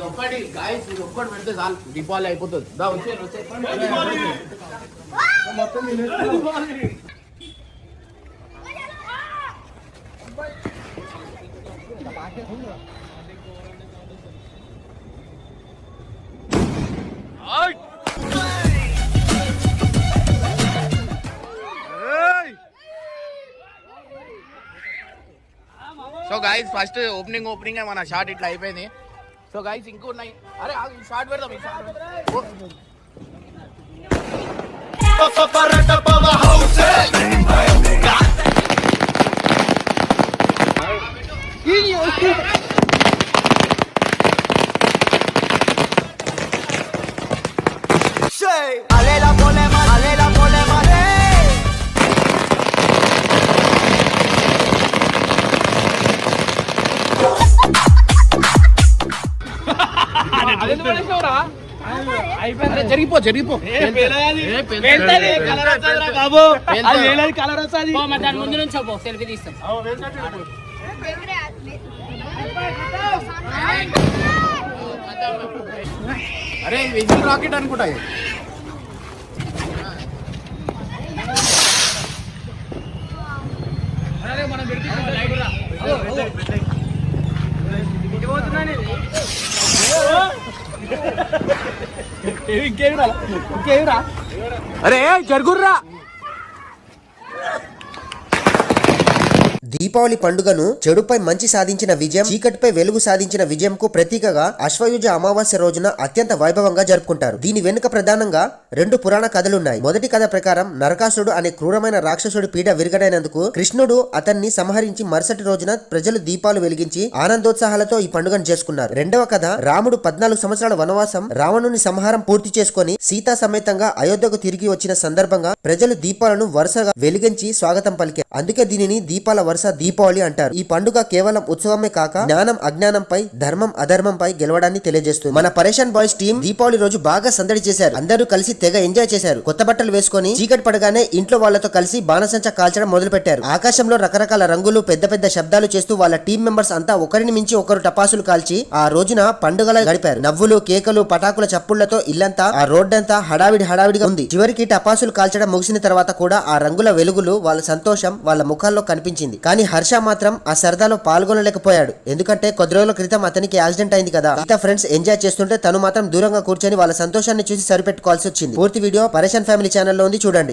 ఒక్కటి గాయస్ ఇది ఒక్కటి పెడితే చాలు దీపావళి అయిపోతుంది. సో గాయస్ ఫస్ట్ ఓపెనింగ్ మన షార్ట్ ఇట్లా అయిపోయింది. సో గాయస్ ఇంకో ఉన్నాయి. అరే షార్ట్ పెడదాం. జరిగిపో ముందు నుంచి సెల్ఫీ తీస్తాం. అరే విజిల్ రాకెట్ అనుకుంటా. అరే జరుగుర్రా. దీపావళి పండుగను చెడుపై మంచి సాధించిన విజయం, చీకటిపై వెలుగు సాధించిన విజయంకు ప్రతీకగా అశ్వయుజ అమావాస్య రోజున అత్యంత వైభవంగా జరుపుకుంటారు. దీని వెనుక ప్రధానంగా 2 పురాణ కథలున్నాయి. మొదటి కథ ప్రకారం నరకాసురుడు అనే క్రూరమైన రాక్షసుడి పీడ విరగడైనందుకు కృష్ణుడు అతన్ని సంహరించి మరుసటి రోజున ప్రజలు దీపాలు వెలిగించి ఆనందోత్సాహాలతో ఈ పండుగను చేసుకున్నారు. రెండవ కథ రాముడు 14 సంవత్సరాల వనవాసం, రావణుని సంహారం పూర్తి చేసుకుని సీతా సమేతంగా అయోధ్యకు తిరిగి వచ్చిన సందర్భంగా ప్రజలు దీపాలను వరుసగా వెలిగించి స్వాగతం పలికారు. అందుకే దీనిని దీపాల వరుస దీపావళి అంటారు. ఈ పండుగ కేవలం ఉత్సవమే కాక జ్ఞానం అజ్ఞానంపై, ధర్మం అధర్మంపై గెలవడాన్ని తెలియజేస్తుంది. మన పరేషన్ బాయ్స్ టీం దీపావళి రోజు బాగా సందడి చేశారు. అందరూ కలిసి తెగ ఎంజాయ్ చేశారు. కొత్త బట్టలు వేసుకొని చీకటి పడగానే ఇంట్లో వాళ్లతో కలిసి బాణసంచా కాల్చడం మొదలు పెట్టారు. ఆకాశంలో రకరకాల రంగులు, పెద్ద పెద్ద శబ్దాలు చేస్తూ వాళ్ళ టీం మెంబర్స్ అంతా ఒకరిని మించి ఒకరు టపాసులు కాల్చి ఆ రోజున పండుగలా గడిపారు. నవ్వులు, కేకలు, పటాకుల చప్పుళ్లతో ఇల్లంతా, ఆ రోడ్డంతా హడావిడిగా ఉంది. చివరికి టపాసులు కాల్చడం ముగిసిన తర్వాత కూడా ఆ రంగుల వెలుగులు, వాళ్ళ సంతోషం వాళ్ళ ముఖాల్లో కనిపించింది. కానీ హర్ష మాత్రం ఆ సరదాలో పాల్గొనలేకపోయాడు. ఎందుకంటే కొద్ది రోజుల క్రితం అతనికి యాక్సిడెంట్ అయింది కదా. మిగతా ఫ్రెండ్స్ ఎంజాయ్ చేస్తుంటే తను మాత్రం దూరంగా కూర్చొని వాళ్ళ సంతోషాన్ని చూసి సరిపెట్టుకోవాల్సి వచ్చింది. పూర్తి వీడియో పరేషన్ ఫ్యామిలీ ఛానల్లో ఉంది, చూడండి.